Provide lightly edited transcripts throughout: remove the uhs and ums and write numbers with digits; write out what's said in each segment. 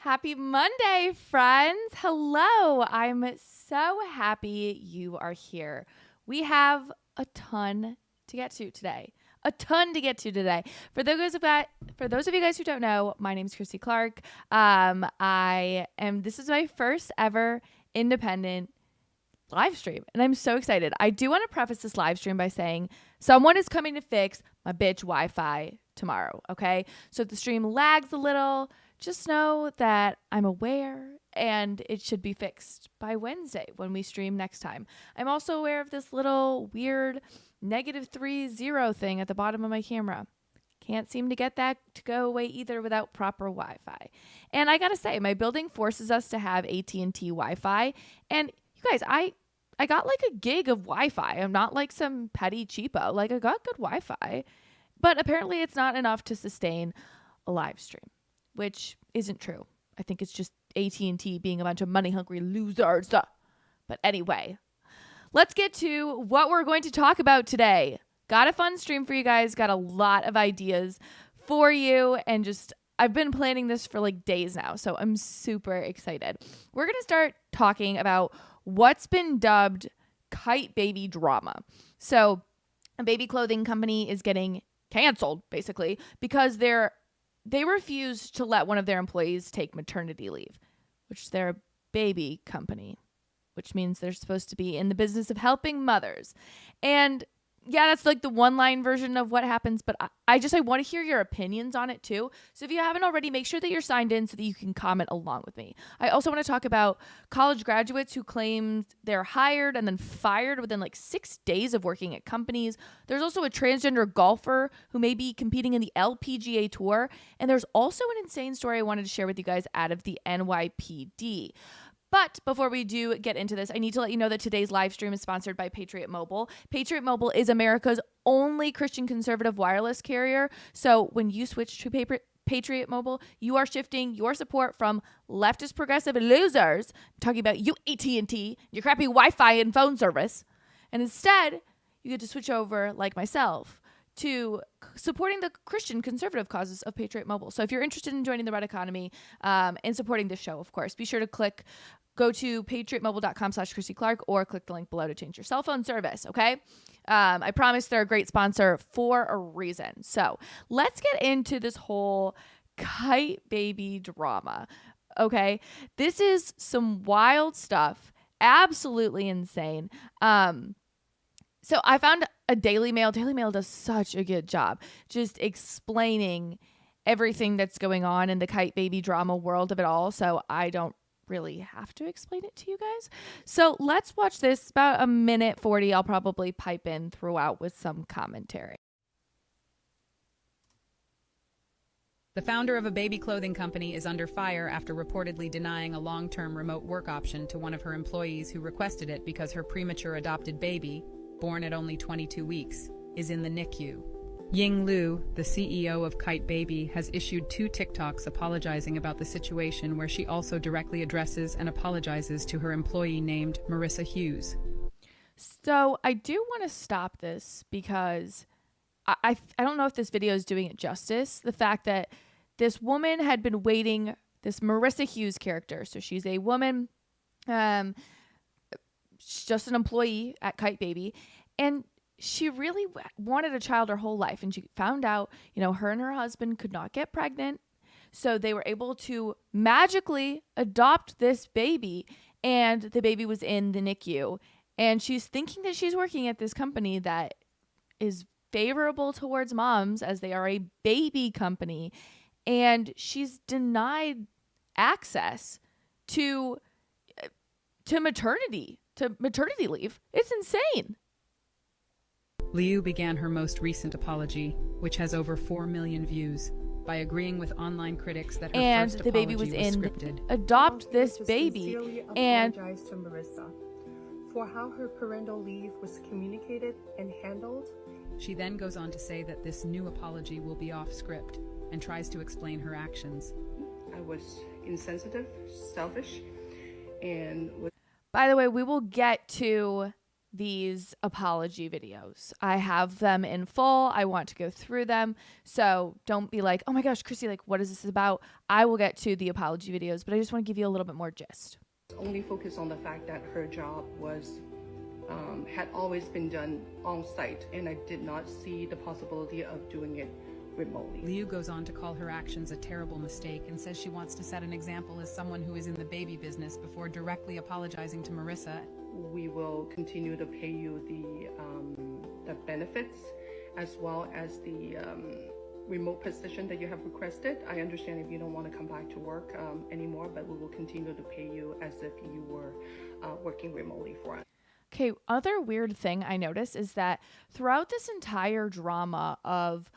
Happy Monday, friends. Hello. I'm so happy you are here. We have a ton to get to today. For those of you guys who don't know, my name is Christy Clark. This is my first ever independent live stream, and I'm so excited. I do want to preface this live stream by saying someone is coming to fix my bitch Wi-Fi tomorrow, okay? So if the stream lags a little, just know that I'm aware and it should be fixed by Wednesday when we stream next time. I'm also aware of this little weird -30 thing at the bottom of my camera. Can't seem to get that to go away either without proper Wi-Fi. And I gotta say, my building forces us to have AT&T Wi-Fi. And you guys, I got like a gig of Wi-Fi. I'm not like some petty cheapo. Like, I got good Wi-Fi. But apparently it's not enough to sustain a live stream, which isn't true. I think it's just AT&T being a bunch of money-hungry losers. But anyway, let's get to what we're going to talk about today. Got a fun stream for you guys. Got a lot of ideas for you. And I've been planning this for like days now. So I'm super excited. We're going to start talking about what's been dubbed Kyte Baby drama. So a baby clothing company is getting canceled, basically, because they refused to let one of their employees take maternity leave, which they're a baby company, which means they're supposed to be in the business of helping mothers. And yeah, that's like the one-line version of what happens, but I want to hear your opinions on it too. So if you haven't already, make sure that you're signed in so that you can comment along with me. I also want to talk about college graduates who claimed they're hired and then fired within like 6 days of working at companies. There's also a transgender golfer who may be competing in the LPGA tour. And there's also an insane story I wanted to share with you guys out of the NYPD. But before we do get into this, I need to let you know that today's live stream is sponsored by Patriot Mobile. Patriot Mobile is America's only Christian conservative wireless carrier. So when you switch to Patriot Mobile, you are shifting your support from leftist progressive losers, talking about you AT&T, your crappy Wi-Fi and phone service, and instead you get to switch over, like myself, to supporting the Christian conservative causes of Patriot Mobile. So if you're interested in joining the Red Economy and supporting the show, of course, be sure to go to patriotmobile.com/Christy Clark or click the link below to change your cell phone service, okay? I promise they're a great sponsor for a reason. So let's get into this whole Kyte Baby drama, okay? This is some wild stuff, absolutely insane. So I found a Daily Mail. Daily Mail does such a good job just explaining everything that's going on in the Kyte Baby drama world of it all. So I don't really have to explain it to you guys. So let's watch this. About a minute 40. I'll probably pipe in throughout with some commentary. The founder of a baby clothing company is under fire after reportedly denying a long-term remote work option to one of her employees who requested it because her premature adopted baby, born at only 22 weeks, is in the NICU. Ying Lu, the CEO of Kite Baby, has issued 2 TikToks apologizing about the situation, where she also directly addresses and apologizes to her employee named Marissa Hughes. So I do want to stop this because I don't know if this video is doing it justice. The fact that this woman had been waiting, this Marissa Hughes character, so she's a woman, she's just an employee at Kite Baby, and she really wanted a child her whole life. And she found out, her and her husband could not get pregnant. So they were able to magically adopt this baby, and the baby was in the NICU. And she's thinking that she's working at this company that is favorable towards moms, as they are a baby company. And she's denied access to maternity leave. It's insane. Liu began her most recent apology, which has over 4 million views, by agreeing with online critics that her and first the baby apology was in scripted. Adopt this baby, and apologize to Marissa for how her parental leave was communicated and handled. She then goes on to say that this new apology will be off script and tries to explain her actions. I was insensitive, selfish, and by the way, we will get to these apology videos. I have them in full. I want to go through them. So don't be like, oh my gosh, Chrissy, like, what is this about? I will get to the apology videos, but I just want to give you a little bit more gist. Only focus on the fact that her job was had always been done on site, and I did not see the possibility of doing it remotely. Liu goes on to call her actions a terrible mistake and says she wants to set an example as someone who is in the baby business before directly apologizing to Marissa. We will continue to pay you the benefits as well as the remote position that you have requested. I understand if you don't want to come back to work anymore, but we will continue to pay you as if you were working remotely for us. Okay, other weird thing I noticed is that throughout this entire drama of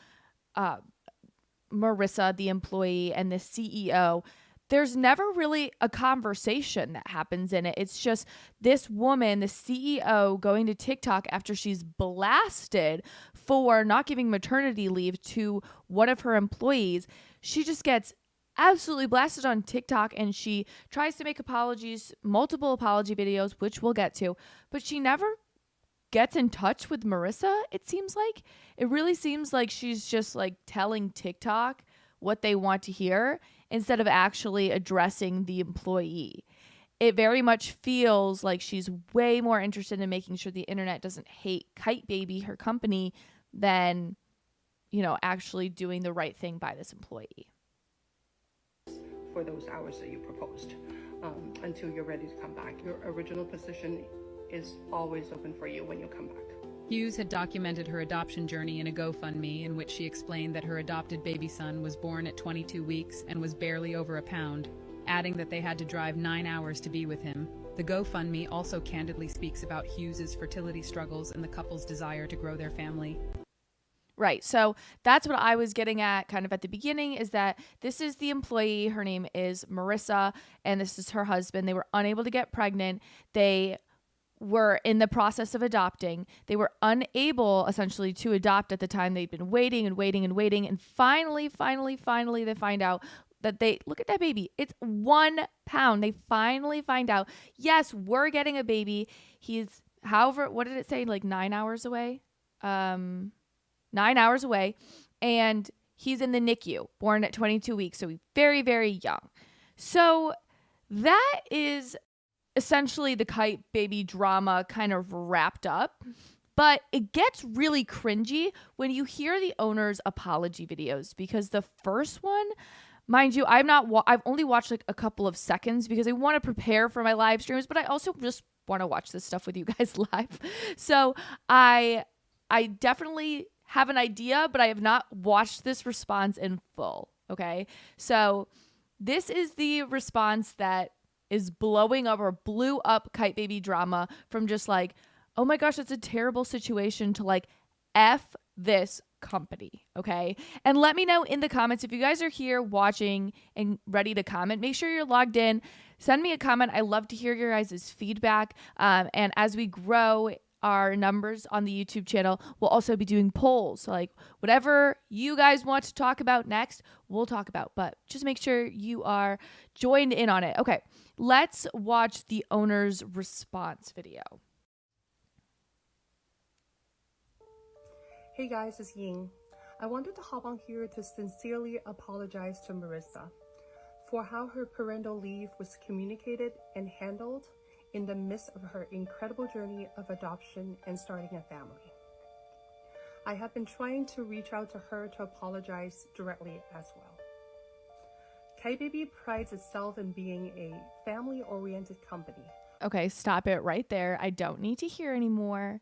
Marissa, the employee, and the CEO, there's never really a conversation that happens in it. It's just this woman, the CEO, going to TikTok after she's blasted for not giving maternity leave to one of her employees. She just gets absolutely blasted on TikTok, and she tries to make apologies, multiple apology videos, which we'll get to, but she never gets in touch with Marissa. It seems like it really seems like she's just like telling TikTok what they want to hear instead of actually addressing the employee. It very much feels like she's way more interested in making sure the internet doesn't hate Kyte Baby, her company, than, you know, actually doing the right thing by this employee. For those hours that you proposed until you're ready to come back. Your original position is always open for you when you come back. Hughes had documented her adoption journey in a GoFundMe in which she explained that her adopted baby son was born at 22 weeks and was barely over a pound, adding that they had to drive 9 hours to be with him. The GoFundMe also candidly speaks about Hughes's fertility struggles and the couple's desire to grow their family. Right. So that's what I was getting at kind of at the beginning, is that this is the employee. Her name is Marissa, and this is her husband. They were unable to get pregnant. They were in the process of adopting. They were unable essentially to adopt at the time. They'd been waiting and waiting and waiting. And finally, they find out that look at that baby. It's 1 pound. They finally find out, yes, we're getting a baby. He's, however, what did it say? Like 9 hours away? 9 hours away, and he's in the NICU, born at 22 weeks, so he's very, very young. So that is essentially the Kite Baby drama kind of wrapped up, but it gets really cringy when you hear the owner's apology videos, because the first one, mind you, I've only watched like a couple of seconds because I want to prepare for my live streams, but I also just want to watch this stuff with you guys live. So I definitely have an idea, but I have not watched this response in full. Okay. So this is the response that is blowing up or blew up Kite Baby drama from just like, oh my gosh, it's a terrible situation, to like, F this company. Okay. And let me know in the comments if you guys are here watching and ready to comment. Make sure you're logged in. Send me a comment. I love to hear your guys' feedback. And as we grow our numbers on the YouTube channel, we'll also be doing polls. So like whatever you guys want to talk about next, we'll talk about, but just make sure you are joined in on it. Okay, let's watch the owner's response video. Hey guys, it's Ying. I wanted to hop on here to sincerely apologize to Marissa for how her parental leave was communicated and handled in the midst of her incredible journey of adoption and starting a family. I have been trying to reach out to her to apologize directly as well. Kite Baby prides itself in being a family-oriented company. Okay, stop it right there. I don't need to hear anymore.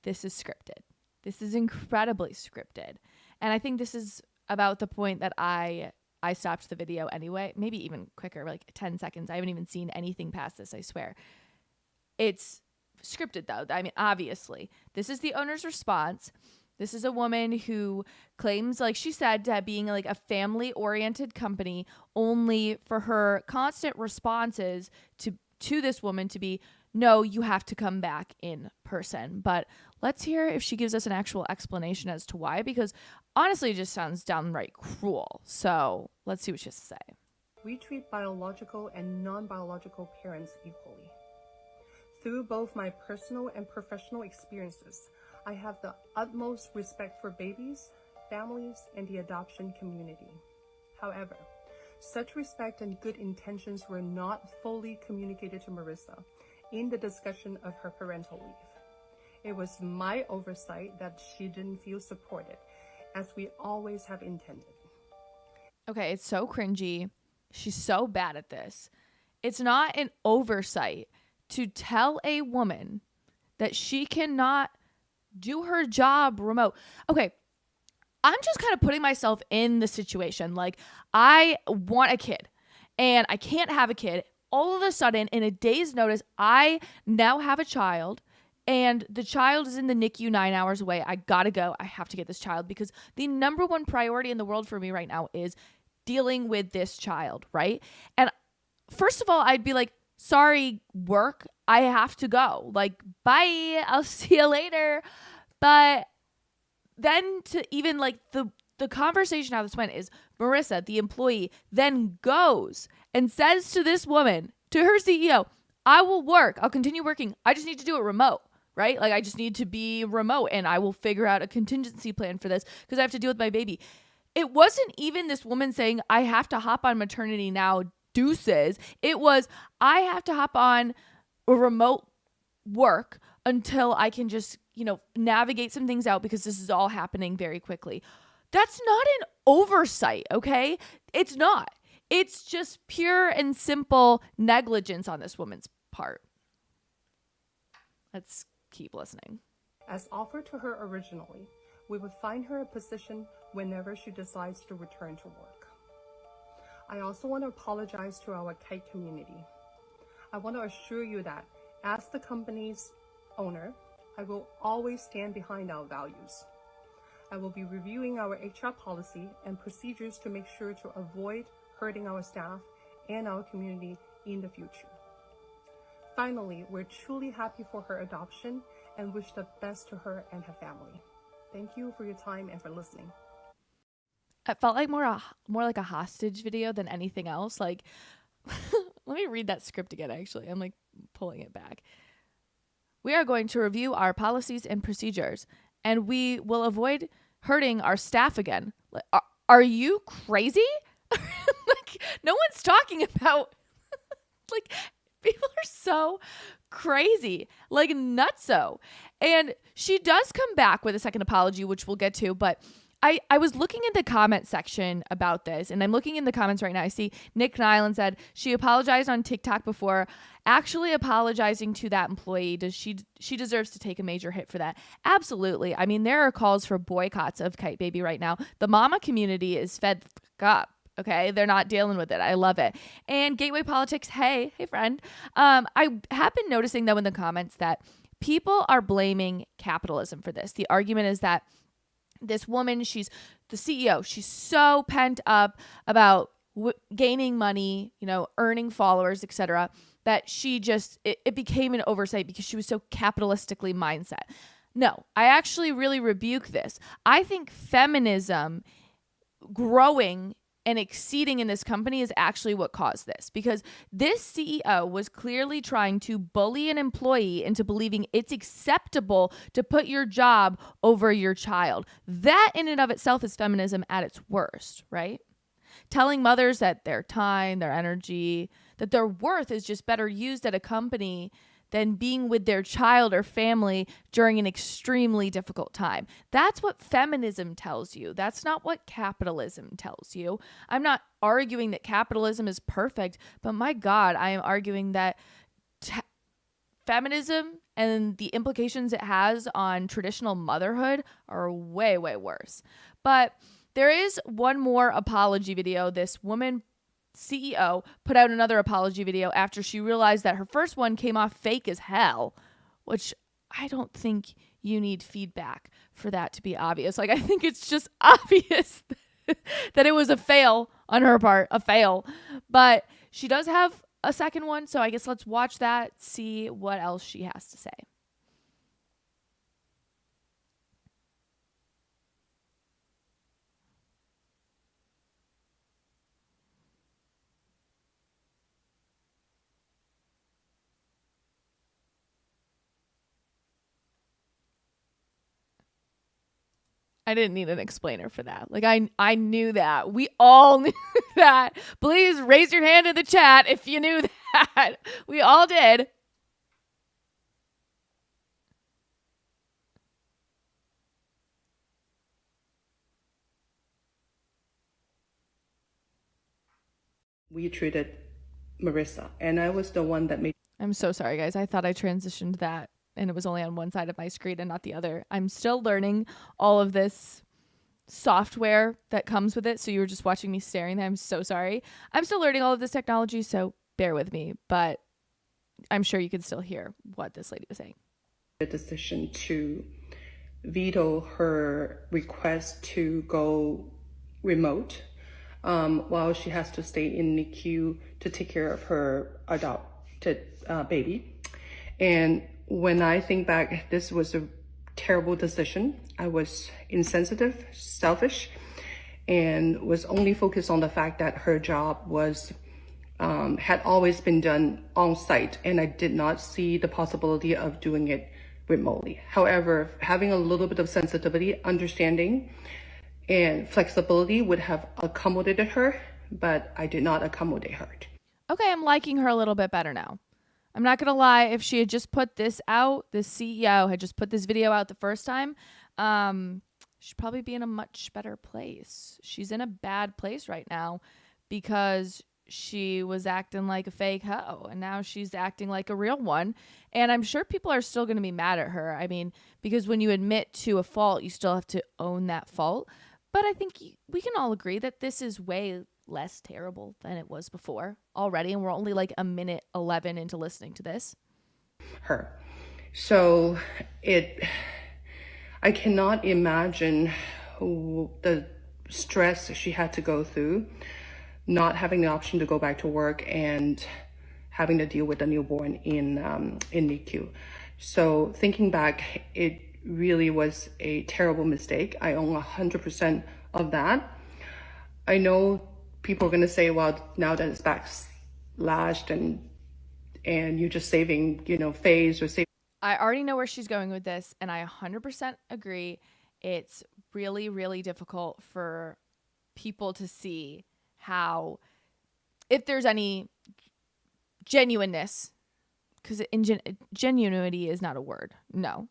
This is scripted. This is incredibly scripted. And I think this is about the point that I stopped the video anyway, maybe even quicker, like 10 seconds. I haven't even seen anything past this, I swear. It's scripted though. I mean, obviously, this is the owner's response. This is a woman who claims, like she said, to being like a family-oriented company, only for her constant responses to this woman to be, no, you have to come back in person. But let's hear if she gives us an actual explanation as to why, because honestly, it just sounds downright cruel. So let's see what she has to say. We treat biological and non-biological parents equally. Through both my personal and professional experiences, I have the utmost respect for babies, families, and the adoption community. However, such respect and good intentions were not fully communicated to Marissa in the discussion of her parental leave. It was my oversight that she didn't feel supported, as we always have intended. Okay, it's so cringy. She's so bad at this. It's not an oversight to tell a woman that she cannot do her job remote. Okay, I'm just kind of putting myself in the situation. Like, I want a kid and I can't have a kid. All of a sudden, in a day's notice, I now have a child and the child is in the NICU 9 hours away. I gotta go. I have to get this child because the number one priority in the world for me right now is dealing with this child, right? And first of all, I'd be like, sorry, work, I have to go. Like, bye, I'll see you later. But then to even like the conversation how this went is Marissa, the employee, then goes and says to this woman, to her CEO, I will work. I'll continue working. I just need to do it remote, right? Like, I just need to be remote and I will figure out a contingency plan for this because I have to deal with my baby. It wasn't even this woman saying, I have to hop on maternity now, deuces. It was, I have to hop on a remote work until I can just, navigate some things out because this is all happening very quickly. That's not an oversight, okay? It's not. It's just pure and simple negligence on this woman's part. Let's keep listening. As offered to her originally, we would find her a position whenever she decides to return to work. I also want to apologize to our Kite community. I want to assure you that as the company's owner, I will always stand behind our values. I will be reviewing our HR policy and procedures to make sure to avoid hurting our staff and our community in the future. Finally, we're truly happy for her adoption and wish the best to her and her family. Thank you for your time and for listening. It felt like more like a hostage video than anything else. Like, let me read that script again, actually. I'm like pulling it back. We are going to review our policies and procedures, and we will avoid hurting our staff again. Are you crazy? Like, no one's talking about, like, people are so crazy, like nutso. And she does come back with a second apology, which we'll get to, but I was looking in the comment section about this, and I'm looking in the comments right now. I see Nick Nyland said she apologized on TikTok before actually apologizing to that employee. Does she deserves to take a major hit for that? Absolutely. I mean, there are calls for boycotts of Kite Baby right now. The mama community is fed up. Okay, they're not dealing with it. I love it. And Gateway Politics, hey friend. I have been noticing though in the comments that people are blaming capitalism for this. The argument is that this woman, she's the CEO. She's so pent up about gaining money, earning followers, etc., that she just, it became an oversight because she was so capitalistically mindset. No, I actually really rebuke this. I think feminism growing and exceeding in this company is actually what caused this, because this CEO was clearly trying to bully an employee into believing it's acceptable to put your job over your child. That in and of itself is feminism at its worst, right? Telling mothers that their time, their energy, that their worth is just better used at a company than being with their child or family during an extremely difficult time. That's what feminism tells you. That's not what capitalism tells you. I'm not arguing that capitalism is perfect, but my God, I am arguing that feminism and the implications it has on traditional motherhood are way, way worse. But there is one more apology video. This woman CEO put out another apology video after she realized that her first one came off fake as hell, which I don't think you need feedback for that to be obvious. Like, I think it's just obvious that it was a fail on her part, a fail. But she does have a second one, so I guess let's watch that, see what else she has to say. I didn't need an explainer for that. Like I knew that. We all knew that. Please raise your hand in the chat if you knew that. We all did. We treated Marissa, and I was the one that made. I'm so sorry, guys. I thought I transitioned that and it was only on one side of my screen and not the other. I'm still learning all of this software that comes with it. So you were just watching me staring there. I'm so sorry. I'm still learning all of this technology, so bear with me. But I'm sure you can still hear what this lady was saying. The decision to veto her request to go remote while she has to stay in NICU to take care of her adopted baby. And when I think back, this was a terrible decision. I was insensitive, selfish, and was only focused on the fact that her job was had always been done on site, and I did not see the possibility of doing it remotely. However, having a little bit of sensitivity, understanding, and flexibility would have accommodated her, but I did not accommodate her. Okay, I'm liking her a little bit better now. I'm not going to lie. If she had just put this out, the CEO had just put this video out the first time, she'd probably be in a much better place. She's in a bad place right now because she was acting like a fake hoe and now she's acting like a real one. And I'm sure people are still going to be mad at her. I mean, because when you admit to a fault, you still have to own that fault. But I think we can all agree that this is way less terrible than it was before already, and we're only like a minute 11 into listening to this. Her. So I cannot imagine the stress she had to go through, not having the option to go back to work and having to deal with a newborn in NICU. So thinking back, it really was a terrible mistake. I own 100% of that. I know people are going to say, well, now that it's backlashed and you're just saving, face or saving. I already know where she's going with this, and I 100% agree. It's really, really difficult for people to see how, if there's any genuineness, because genuinity is not a word. No.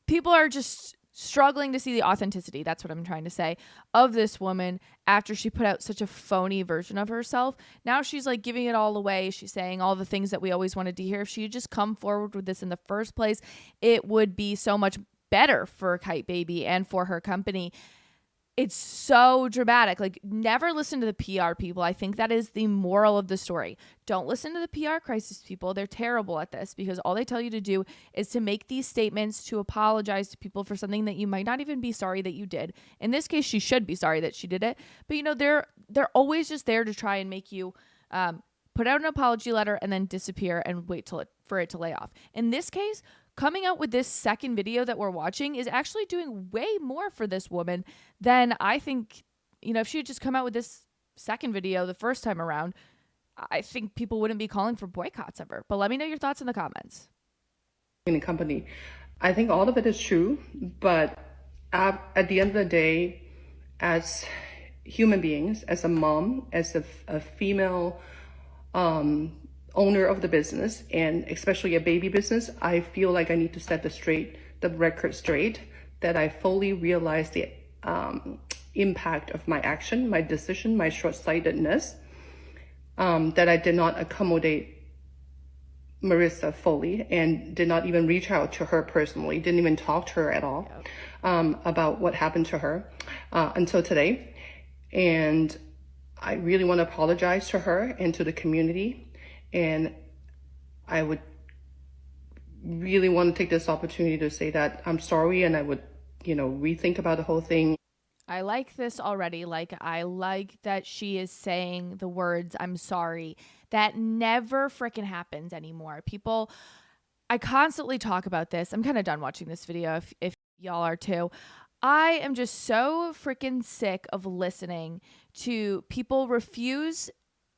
People are just struggling to see the authenticity, that's what I'm trying to say, of this woman after she put out such a phony version of herself. Now she's like giving it all away. She's saying all the things that we always wanted to hear. If she had just come forward with this in the first place, it would be so much better for Kite Baby and for her company. It's so dramatic. Like, never listen to the PR people. I think that is the moral of the story. Don't listen to the PR crisis people. They're terrible at this because all they tell you to do is to make these statements, to apologize to people for something that you might not even be sorry that you did. In this case, she should be sorry that she did it. But, they're always just there to try and make you put out an apology letter and then disappear and wait for it to lay off. In this case, coming out with this second video that we're watching is actually doing way more for this woman than I think, if she had just come out with this second video the first time around, I think people wouldn't be calling for boycotts ever. But let me know your thoughts in the comments. In a company, I think all of it is true, but at the end of the day, as human beings, as a mom, as a female owner of the business, and especially a baby business, I feel like I need to set the record straight, that I fully realize the impact of my action, my decision, my short-sightedness, that I did not accommodate Marissa fully and did not even reach out to her personally, didn't even talk to her at all about what happened to her until today. And I really want to apologize to her and to the community. And I would really want to take this opportunity to say that I'm sorry, and I would, rethink about the whole thing. I like this already. Like, I like that she is saying the words, I'm sorry. That never freaking happens anymore. People, I constantly talk about this. I'm kind of done watching this video if y'all are too. I am just so freaking sick of listening to people refuse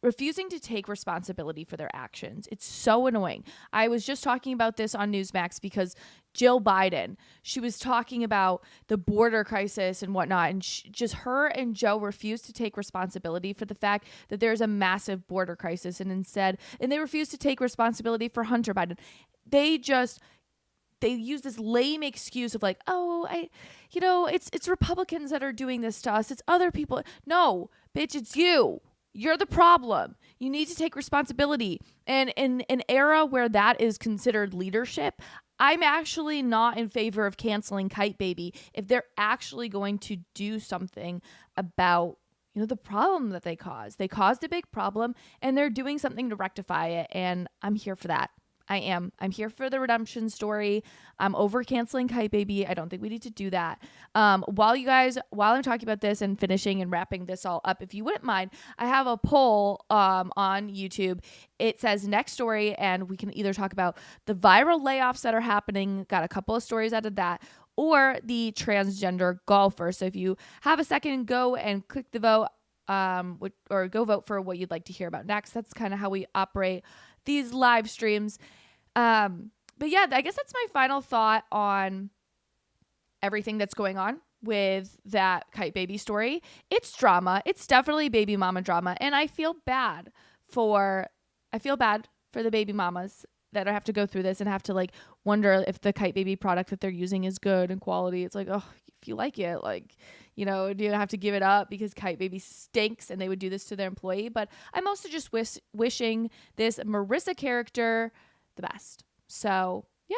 refusing to take responsibility for their actions. It's so annoying. I was just talking about this on Newsmax because Jill Biden, she was talking about the border crisis and whatnot, and just her and Joe refused to take responsibility for the fact that there's a massive border crisis, and they refused to take responsibility for Hunter Biden. They use this lame excuse of like, oh, it's Republicans that are doing this to us. It's other people. No, bitch, it's you. You're the problem. You need to take responsibility. And in an era where that is considered leadership, I'm actually not in favor of canceling Kite Baby if they're actually going to do something about, the problem that they caused. They caused a big problem and they're doing something to rectify it. And I'm here for that. I'm here for the redemption story. I'm over canceling Kite Baby. I don't think we need to do that. While I'm talking about this and finishing and wrapping this all up, if you wouldn't mind, I have a poll on YouTube. It says next story, and we can either talk about the viral layoffs that are happening. Got a couple of stories out of that, or the transgender golfer. So if you have a second, go and click the vote, or go vote for what you'd like to hear about next. That's kind of how we operate these live streams. But yeah, I guess that's my final thought on everything that's going on with that Kite Baby story. It's drama. It's definitely baby mama drama. And I feel bad for the baby mamas that have to go through this and have to like wonder if the Kite Baby product that they're using is good and quality. It's like, oh, if you like it, like, do you have to give it up because Kite Baby stinks and they would do this to their employee? But I'm also just wishing this Marissa character the best. So yeah.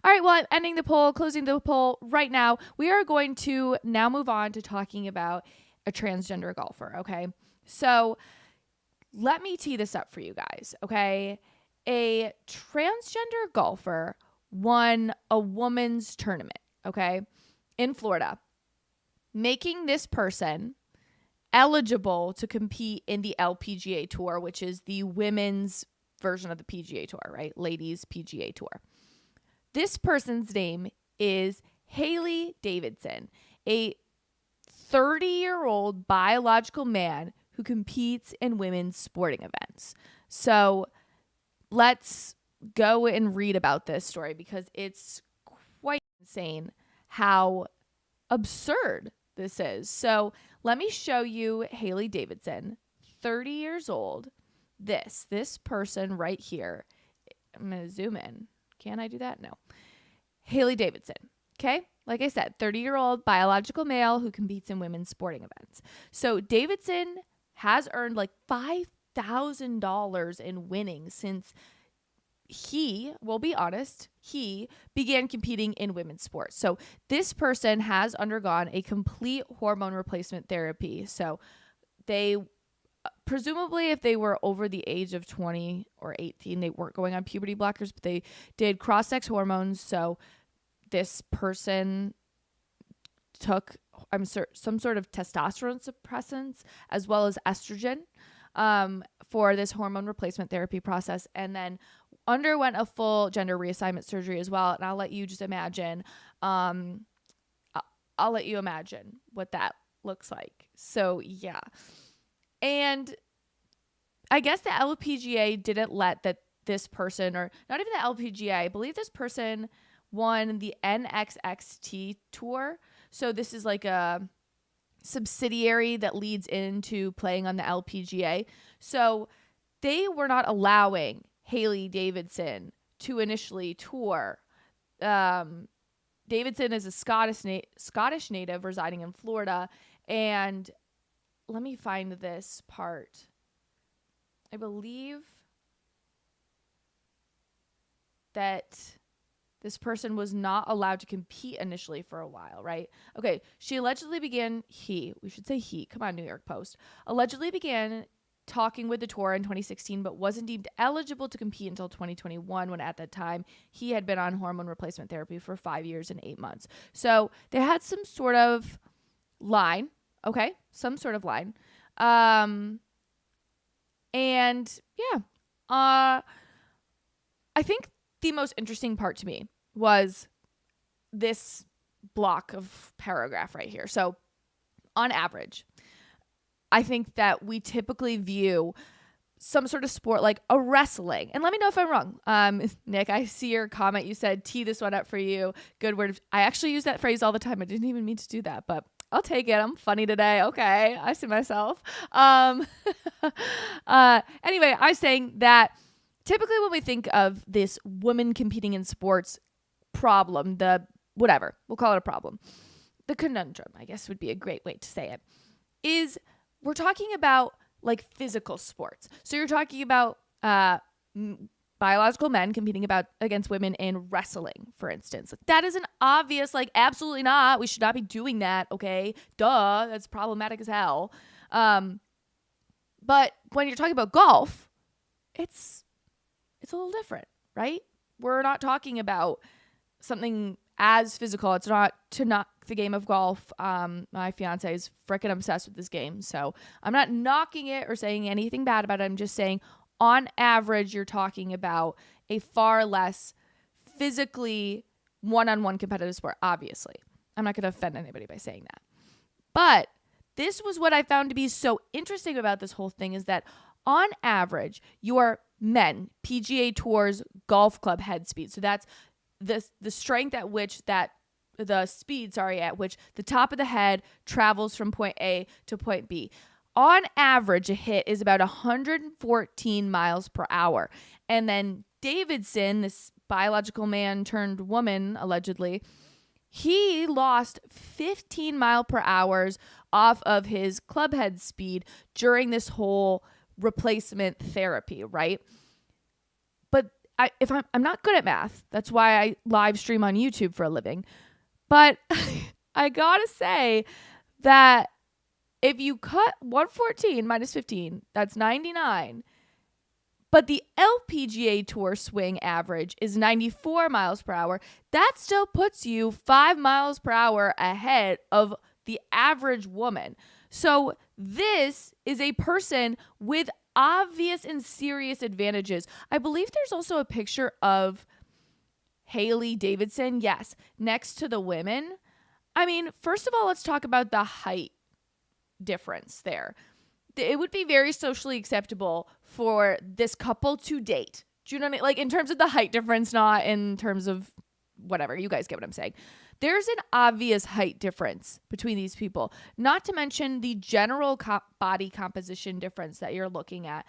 All right. Well, I'm ending the poll, closing the poll right now. We are going to now move on to talking about a transgender golfer. Okay. So let me tee this up for you guys. Okay. A transgender golfer won a women's tournament. Okay. In Florida, making this person eligible to compete in the LPGA Tour, which is the women's version of the PGA Tour, right? Ladies PGA Tour. This person's name is Haley Davidson, a 30-year-old biological man who competes in women's sporting events. So let's go and read about this story because it's quite insane how absurd this is. So let me show you Haley Davidson, 30 years old. This person right here. I'm going to zoom in. Can I do that? No. Haley Davidson. Okay. Like I said, 30-year-old biological male who competes in women's sporting events. So Davidson has earned like $5,000 in winnings since we'll be honest, he began competing in women's sports. So this person has undergone a complete hormone replacement therapy. So they presumably, if they were over the age of 20 or 18, they weren't going on puberty blockers, but they did cross-sex hormones. So this person took some sort of testosterone suppressants as well as estrogen for this hormone replacement therapy process, and then underwent a full gender reassignment surgery as well. And I'll let you just imagine, I'll let you imagine what that looks like. So yeah. And I guess the LPGA didn't let this person, or not even the LPGA, I believe this person won the NXXT tour. So this is like a subsidiary that leads into playing on the LPGA. So they were not allowing Haley Davidson to initially tour. Davidson is a Scottish native residing in Florida. And let me find this part. I believe that this person was not allowed to compete initially for a while, right? Okay, he, come on, New York Post, allegedly began talking with the tour in 2016, but wasn't deemed eligible to compete until 2021, when at that time he had been on hormone replacement therapy for 5 years and 8 months. So they had some sort of line, okay? Some sort of line. And yeah, I think the most interesting part to me was this block of paragraph right here. So on average, I think that we typically view some sort of sport like a wrestling. And let me know if I'm wrong. Nick, I see your comment. You said, tee this one up for you. Good word. I actually use that phrase all the time. I didn't even mean to do that, but I'll take it. I'm funny today. Okay. I see myself. Anyway, I was saying that typically when we think of this women competing in sports problem, we'll call it a problem. The conundrum, I guess would be a great way to say it, is we're talking about like physical sports. So you're talking about biological men competing against women in wrestling, for instance. That is an obvious, like, absolutely not. We should not be doing that, okay? Duh, that's problematic as hell. But when you're talking about golf, it's a little different, right? We're not talking about something as physical. It's not to knock the game of golf. My fiance is freaking obsessed with this game, so I'm not knocking it or saying anything bad about it. I'm just saying on average you're talking about a far less physically one-on-one competitive sport. Obviously, I'm not going to offend anybody by saying that, but this was what I found to be so interesting about this whole thing, is that on average your men PGA Tour's golf club head speed, so that's the strength at which the speed at which the top of the head travels from point A to point B. On average, a hit is about 114 miles per hour. And then Davidson, this biological man turned woman, allegedly, he lost 15 mile per hours off of his club head speed during this whole replacement therapy, right? But I'm not good at math. That's why I live stream on YouTube for a living. But I gotta say that if you cut 114 minus 15, that's 99. But the LPGA Tour swing average is 94 miles per hour. That still puts you 5 miles per hour ahead of the average woman. So this is a person with obvious and serious advantages. I believe there's also a picture of Haley Davidson, yes, next to the women. I mean, first of all, let's talk about the height difference there. It would be very socially acceptable for this couple to date. Do you know what I mean? Like, in terms of the height difference, not in terms of whatever. You guys get what I'm saying. There's an obvious height difference between these people, not to mention the general body composition difference that you're looking at.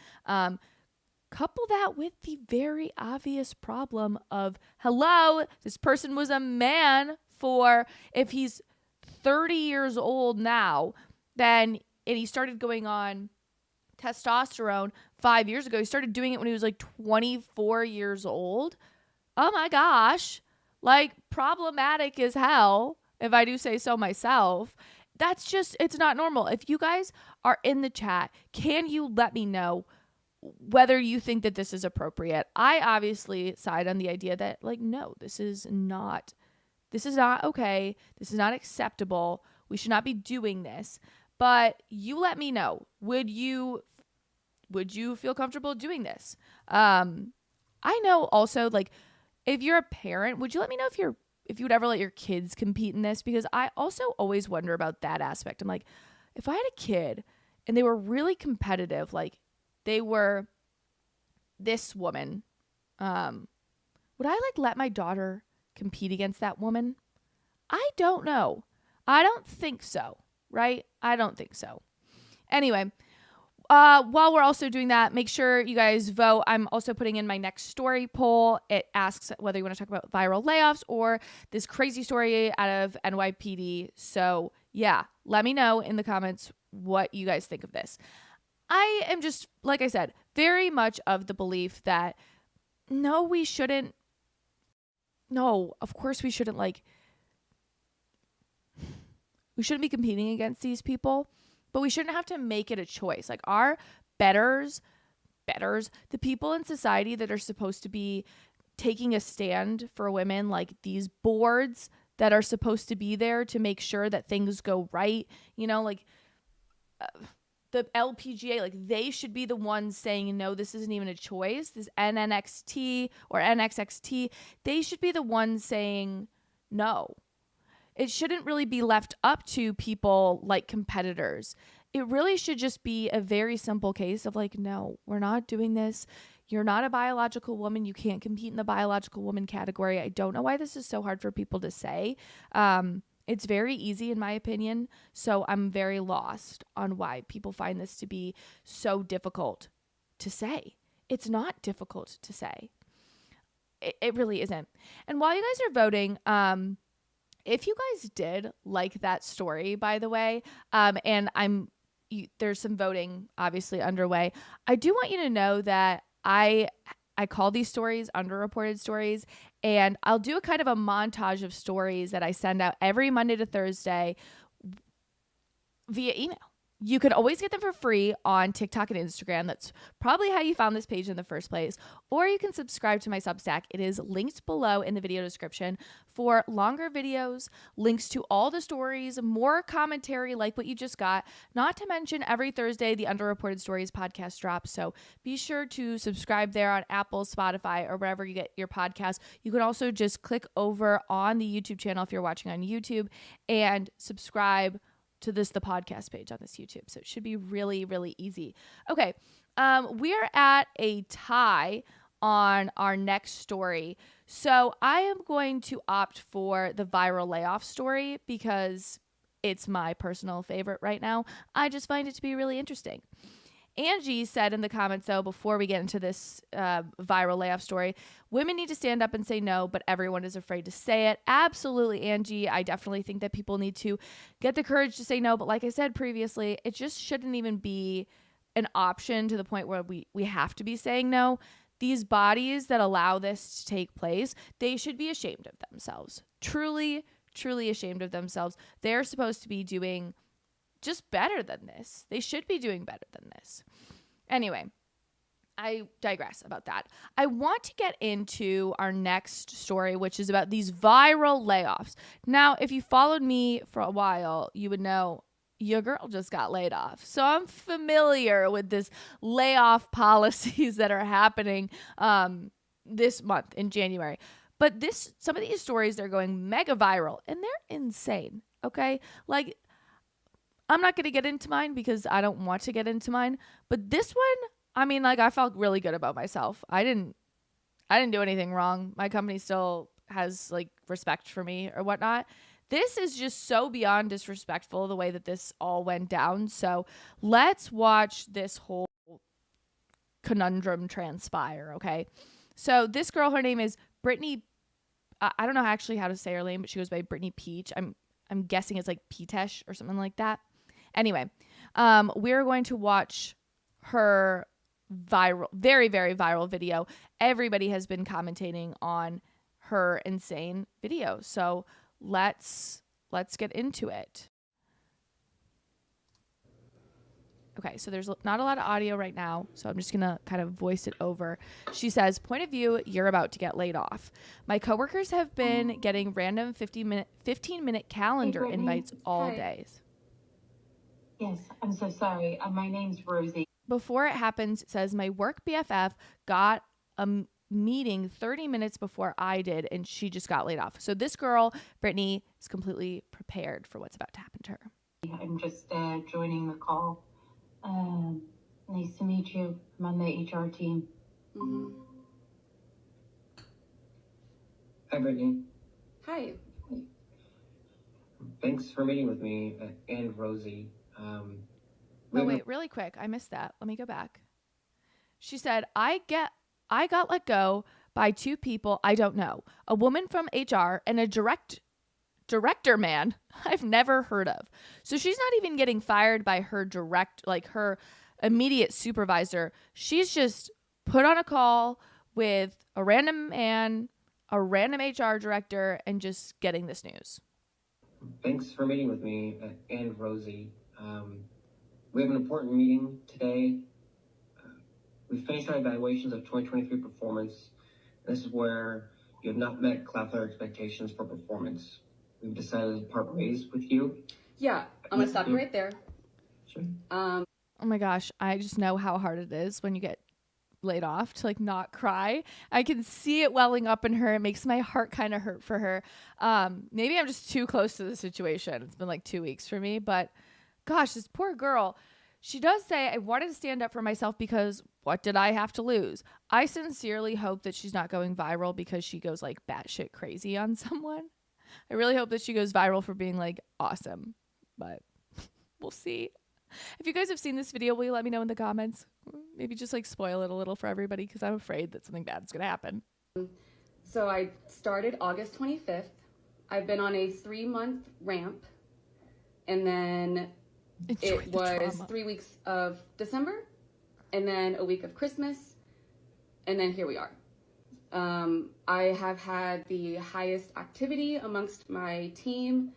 Couple that with the very obvious problem of, hello, this person was a man for, if he's 30 years old now, then, and he started going on testosterone 5 years ago. He started doing it when he was like 24 years old. Oh my gosh. Like, problematic as hell, if I do say so myself. That's just, it's not normal. If you guys are in the chat, can you let me know whether you think that this is appropriate? I obviously side on the idea that, like, no, this is not okay. This is not acceptable. We should not be doing this. But you let me know. Would you feel comfortable doing this? I know also, like, if you're a parent, would you let me know if you would ever let your kids compete in this? Because I also always wonder about that aspect. I'm like, if I had a kid and they were really competitive, like they were this woman, would I like let my daughter compete against that woman? I don't know. I don't think so, right? I don't think so. Anyway, while we're also doing that, make sure you guys vote. I'm also putting in my next story poll. It asks whether you want to talk about viral layoffs or this crazy story out of NYPD. So yeah, let me know in the comments what you guys think of this. I am just, like I said, very much of the belief that no, of course we shouldn't be competing against these people. But we shouldn't have to make it a choice. Like, our betters, the people in society that are supposed to be taking a stand for women, like these boards that are supposed to be there to make sure that things go right, you know, like the LPGA, like they should be the ones saying, no, this isn't even a choice. This NNXT or NXXT, they should be the ones saying no. It shouldn't really be left up to people like competitors. it really should just be a very simple case of like, no, we're not doing this. You're not a biological woman. You can't compete in the biological woman category. I don't know why this is so hard for people to say. It's very easy in my opinion. So I'm very lost on why people find this to be so difficult to say. It's not difficult to say. It really isn't. And while you guys are voting, if you guys did like that story, by the way, and there's some voting obviously underway, I do want you to know that I call these stories underreported stories, and I'll do a kind of a montage of stories that I send out every Monday to Thursday via email. You could always get them for free on TikTok and Instagram. That's probably how you found this page in the first place. Or you can subscribe to my Substack. It is linked below in the video description for longer videos, links to all the stories, more commentary like what you just got. Not to mention every Thursday, the Underreported Stories podcast drops. So be sure to subscribe there on Apple, Spotify, or wherever you get your podcast. You can also just click over on the YouTube channel if you're watching on YouTube and subscribe to the podcast page on this YouTube. So it should be really, really easy. Okay. We are at a tie on our next story. So I am going to opt for the viral layoff story because it's my personal favorite right now. I just find it to be really interesting. Angie said in the comments, though, before we get into this viral layoff story, women need to stand up and say no, but everyone is afraid to say it. Absolutely, Angie. I definitely think that people need to get the courage to say no. But like I said previously, it just shouldn't even be an option to the point where we have to be saying no. These bodies that allow this to take place, they should be ashamed of themselves. Truly, truly ashamed of themselves. They're supposed to be doing just better than this. They should be doing better than this. Anyway, I digress about that. I want to get into our next story, which is about these viral layoffs. Now, if you followed me for a while, you would know your girl just got laid off. So I'm familiar with this layoff policies that are happening this month in January. But some of these stories, they're going mega viral and they're insane. Okay. Like, I'm not going to get into mine because I don't want to get into mine. But this one, I mean, like, I felt really good about myself. I didn't do anything wrong. My company still has like respect for me or whatnot. This is just so beyond disrespectful, the way that this all went down. So let's watch this whole conundrum transpire. Okay. So this girl, her name is Brittany. I don't know actually how to say her name, but she goes by Brittany Peach. I'm guessing it's like Petesh or something like that. Anyway, we're going to watch her very, very viral video. Everybody has been commentating on her insane video. So let's get into it. Okay, so there's not a lot of audio right now, so I'm just going to kind of voice it over. She says, point of view, you're about to get laid off. My coworkers have been getting random 15-minute calendar invites all days. Yes, I'm so sorry. My name's Rosie. Before it happens, it says, my work BFF got a meeting 30 minutes before I did, and she just got laid off. So this girl, Brittany, is completely prepared for what's about to happen to her. I'm just joining the call. Nice to meet you. I'm on the HR team. Mm-hmm. Hi, Brittany. Hi. Thanks for meeting with me and Rosie. Wait, really quick. I missed that. Let me go back. She said, I got let go by two people I don't know. A woman from HR and a director man I've never heard of. So she's not even getting fired by her her immediate supervisor. She's just put on a call with a random man, a random HR director, and just getting this news. Thanks for meeting with me and Rosie. We have an important meeting today. We finished our evaluations of 2023 performance. This is where you have not met Cloudflare expectations for performance. We've decided to part ways with you. Yeah, I'm gonna stop you right there. Sure. Oh my gosh, I just know how hard it is when you get laid off to like not cry. I can see it welling up in her. It makes my heart kind of hurt for her. Maybe I'm just too close to the situation. It's been like 2 weeks for me, but gosh, this poor girl. She does say, I wanted to stand up for myself because what did I have to lose? I sincerely hope that she's not going viral because she goes like batshit crazy on someone. I really hope that she goes viral for being like awesome, but we'll see. If you guys have seen this video, will you let me know in the comments? Maybe just like spoil it a little for everybody because I'm afraid that something bad is going to happen. So I started August 25th. I've been on a 3-month ramp, and then it was 3 weeks of December, and then a week of Christmas, and then here we are. I have had the highest activity amongst my team.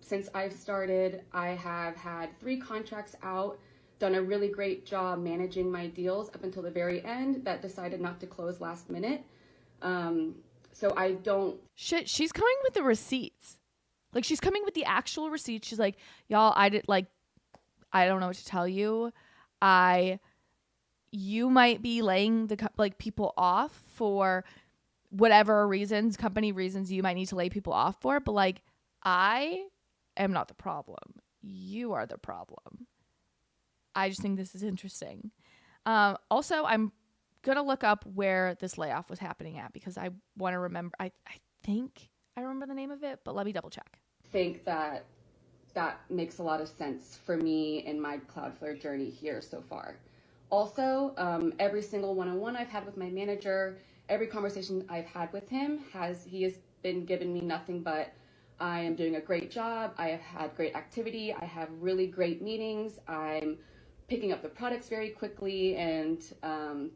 Since I've started, I have had 3 contracts out, done a really great job managing my deals up until the very end that decided not to close last minute. So I don't... Shit, she's coming with the receipts. Like, she's coming with the actual receipts. She's like, y'all, I don't know what to tell you. You might be laying people off for whatever reasons, company reasons you might need to lay people off for, but like, I am not the problem. You are the problem. I just think this is interesting. Also, I'm going to look up where this layoff was happening at because I want to remember. I think I remember the name of it, but let me double check. I think that makes a lot of sense for me in my Cloudflare journey here so far. Also, every single one-on-one I've had with my manager, every conversation I've had with him, he has been giving me nothing but I am doing a great job. I have had great activity. I have really great meetings. I'm picking up the products very quickly, and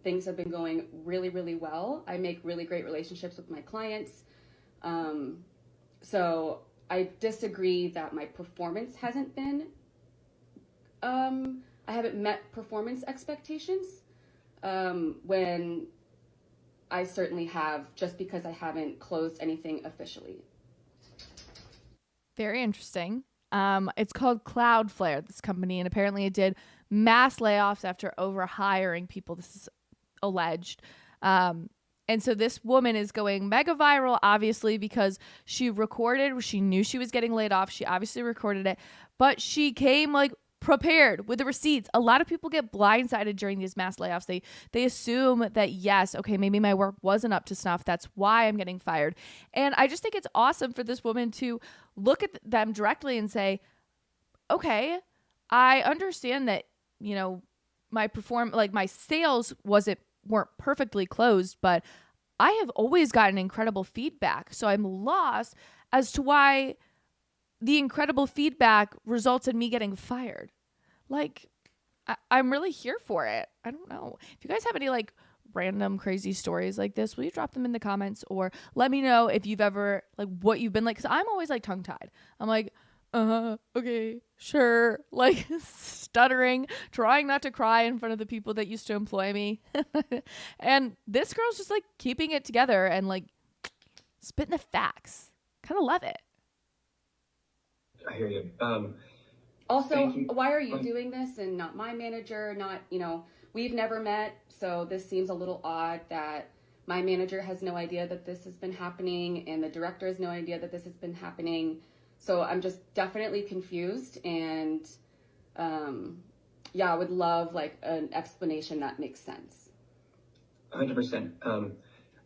things have been going really, really well. I make really great relationships with my clients. So I disagree that my performance hasn't been, I haven't met performance expectations when I certainly have, just because I haven't closed anything officially. Very interesting. It's called Cloudflare, this company, and apparently it did mass layoffs after overhiring people. This is alleged. And so this woman is going mega viral, obviously, because she knew she was getting laid off. She obviously recorded it, but she came like prepared with the receipts. A lot of people get blindsided during these mass layoffs. They assume that, yes, okay, maybe my work wasn't up to snuff. That's why I'm getting fired. And I just think it's awesome for this woman to look at them directly and say, okay, I understand that, you know, my sales weren't perfectly closed, but I have always gotten incredible feedback. So I'm lost as to why the incredible feedback results in me getting fired. Like, I'm really here for it. I don't know. If you guys have any like random crazy stories like this, will you drop them in the comments or let me know if you've ever like what you've been like? Cause I'm always like tongue tied. I'm like, okay, sure. Like stuttering, trying not to cry in front of the people that used to employ me. And this girl's just like keeping it together and like spitting the facts. Kind of love it. I hear you. Also, why are you doing this and not my manager? We've never met, so this seems a little odd that my manager has no idea that this has been happening and the director has no idea that this has been happening. So I'm just definitely confused, and I would love like an explanation that makes sense. 100%.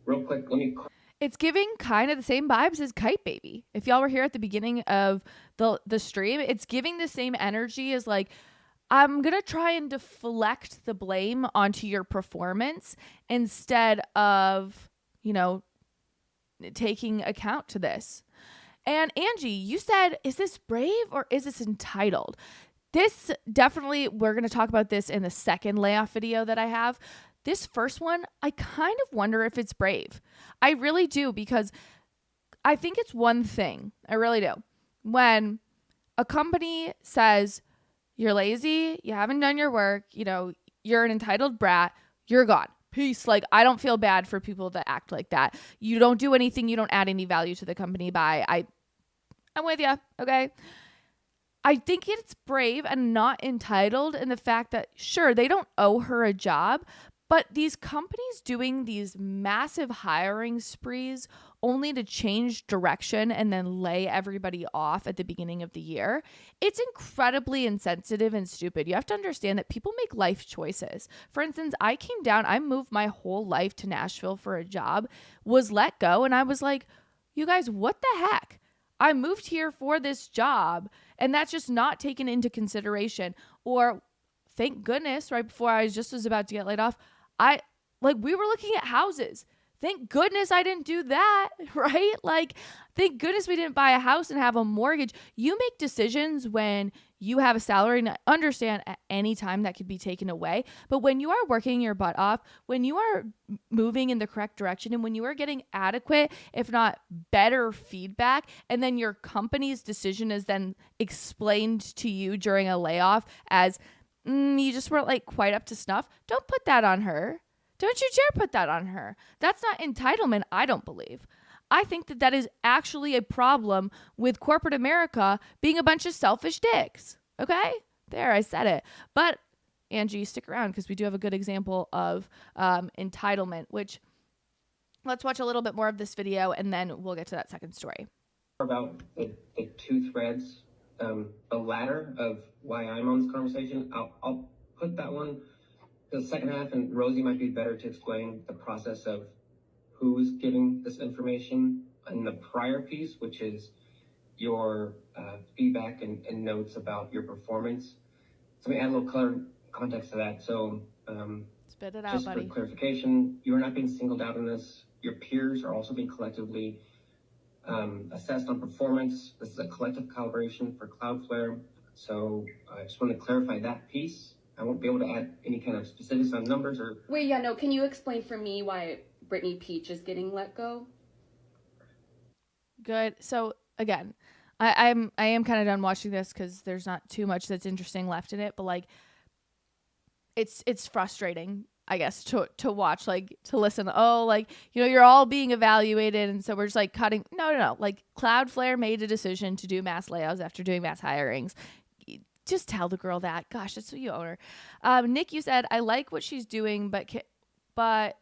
Real quick, let me... It's giving kind of the same vibes as Kite Baby. If y'all were here at the beginning of the stream, it's giving the same energy as like, I'm going to try and deflect the blame onto your performance instead of, taking account to this. And Angie, you said, is this brave or is this entitled? This definitely, we're going to talk about this in the second layoff video that I have. This first one, I kind of wonder if it's brave. I really do, because I think it's one thing. I really do. When a company says, you're lazy, you haven't done your work, you're an entitled brat, you're gone. Peace. Like, I don't feel bad for people that act like that. You don't do anything. You don't add any value to the company. Bye. I'm with you. Okay. I think it's brave and not entitled in the fact that, sure, they don't owe her a job, but these companies doing these massive hiring sprees only to change direction and then lay everybody off at the beginning of the year. It's incredibly insensitive and stupid. You have to understand that people make life choices. For instance, I moved my whole life to Nashville for a job, was let go, and I was like, you guys, what the heck? I moved here for this job, and that's just not taken into consideration. Or thank goodness, right before I was about to get laid off, we were looking at houses. Thank goodness I didn't do that, right? Like, thank goodness we didn't buy a house and have a mortgage. You make decisions when you have a salary, and I understand at any time that could be taken away. But when you are working your butt off, when you are moving in the correct direction, and when you are getting adequate, if not better feedback, and then your company's decision is then explained to you during a layoff as you just weren't like quite up to snuff, don't put that on her. Don't you dare put that on her. That's not entitlement, I don't believe. I think that is actually a problem with corporate America being a bunch of selfish dicks. Okay? There, I said it. But, Angie, stick around because we do have a good example of entitlement, which let's watch a little bit more of this video and then we'll get to that second story. About the two threads, the latter of why I'm on this conversation, I'll put that one the second half, and Rosie might be better to explain the process of who's giving this information in the prior piece, which is your feedback and notes about your performance. So let me add a little color context to that. So spit it out, just buddy. for clarification, you are not being singled out in this. Your peers are also being collectively assessed on performance. This is a collective calibration for Cloudflare. So I just want to clarify that piece. I won't be able to add any kind of specifics on numbers or... Wait, yeah, no, can you explain for me why Brittany Peach is getting let go? Good. So, again, I am kind of done watching this because there's not too much that's interesting left in it, but, like, it's frustrating, I guess, to watch, like, to listen. Oh, like, you know, you're all being evaluated, and so we're just, like, cutting... No. Like, Cloudflare made a decision to do mass layoffs after doing mass hirings. Just tell the girl that. Gosh, that's what you own her. Nick, you said, I like what she's doing, but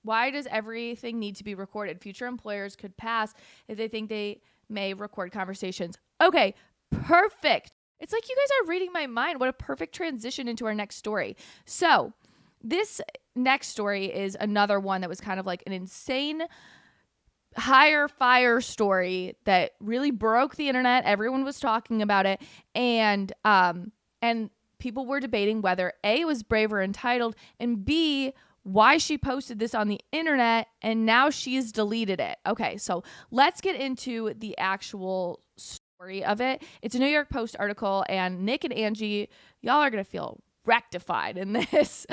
why does everything need to be recorded? Future employers could pass if they think they may record conversations. Okay, perfect. It's like you guys are reading my mind. What a perfect transition into our next story. So this next story is another one that was kind of like an insane hire fire story that really broke the internet. Everyone was talking about it, and people were debating whether A, was brave or entitled, and B, why she posted this on the internet and now she's deleted it. Okay, so let's get into the actual story of it. It's a New York Post article, and Nick and Angie, y'all are gonna feel rectified in this.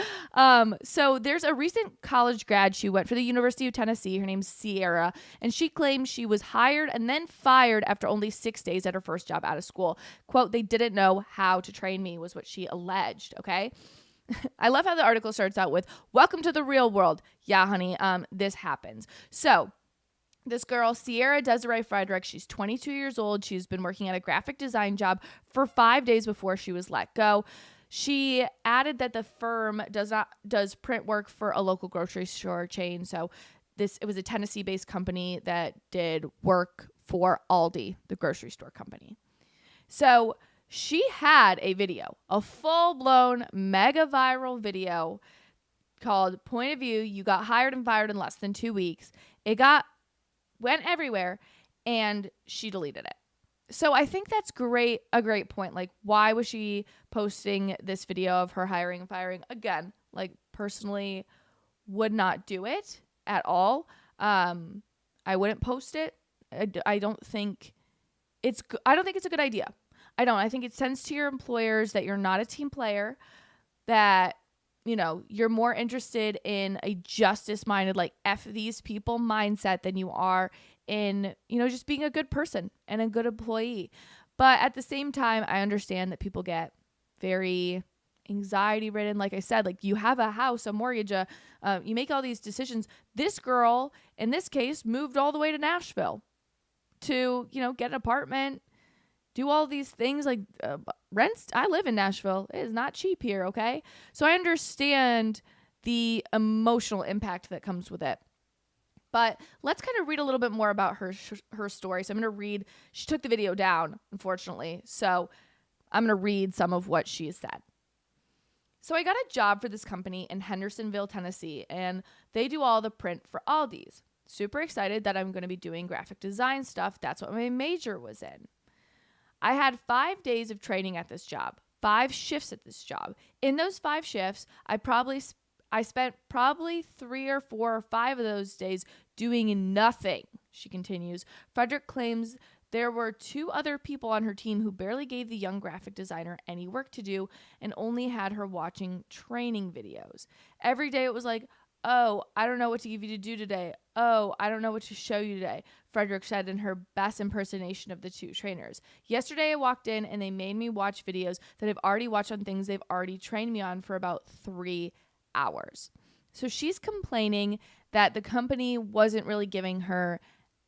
So there's a recent college grad. She went for the University of Tennessee. Her name's Sierra, and she claims she was hired and then fired after only 6 days at her first job out of school. Quote, they didn't know how to train me, was what she alleged. Okay. I love how the article starts out with, welcome to the real world. Yeah, honey, this happens. So this girl, Sierra Desiree Frederick, she's 22 years old. She's been working at a graphic design job for 5 days before she was let go. She added that the firm does print work for a local grocery store chain. So it was a Tennessee-based company that did work for Aldi, the grocery store company. So she had a video, a full-blown, mega viral video called Point of View. You got hired and fired in less than 2 weeks. It went everywhere, and she deleted it. So I think that's a great point. Like, why was she posting this video of her hiring and firing? Again, like, personally would not do it at all. I wouldn't post it. I don't think it's a good idea. I think it sends to your employers that you're not a team player, that, you know, you're more interested in a justice-minded, like, F these people mindset than you are in, you know, just being a good person and a good employee. But at the same time, I understand that people get very anxiety ridden. Like I said, like, you have a house, a mortgage, you make all these decisions. This girl, in this case, moved all the way to Nashville to, you know, get an apartment, do all these things. Like, rents, I live in Nashville. It is not cheap here, okay? So I understand the emotional impact that comes with it. But let's kind of read a little bit more about her story. So I'm going to read, she took the video down, unfortunately. So I'm going to read some of what she said. So I got a job for this company in Hendersonville, Tennessee, and they do all the print for Aldi's. Super excited that I'm going to be doing graphic design stuff. That's what my major was in. I had 5 days of training at this job, 5 shifts at this job. In those 5 shifts, I spent probably 3 or 4 or 5 of those days doing nothing, she continues. Frederick claims there were 2 other people on her team who barely gave the young graphic designer any work to do and only had her watching training videos. Every day it was like, oh, I don't know what to give you to do today. Oh, I don't know what to show you today, Frederick said in her best impersonation of the 2 trainers. Yesterday I walked in and they made me watch videos that I've already watched on things they've already trained me on for about 3 hours. So she's complaining that the company wasn't really giving her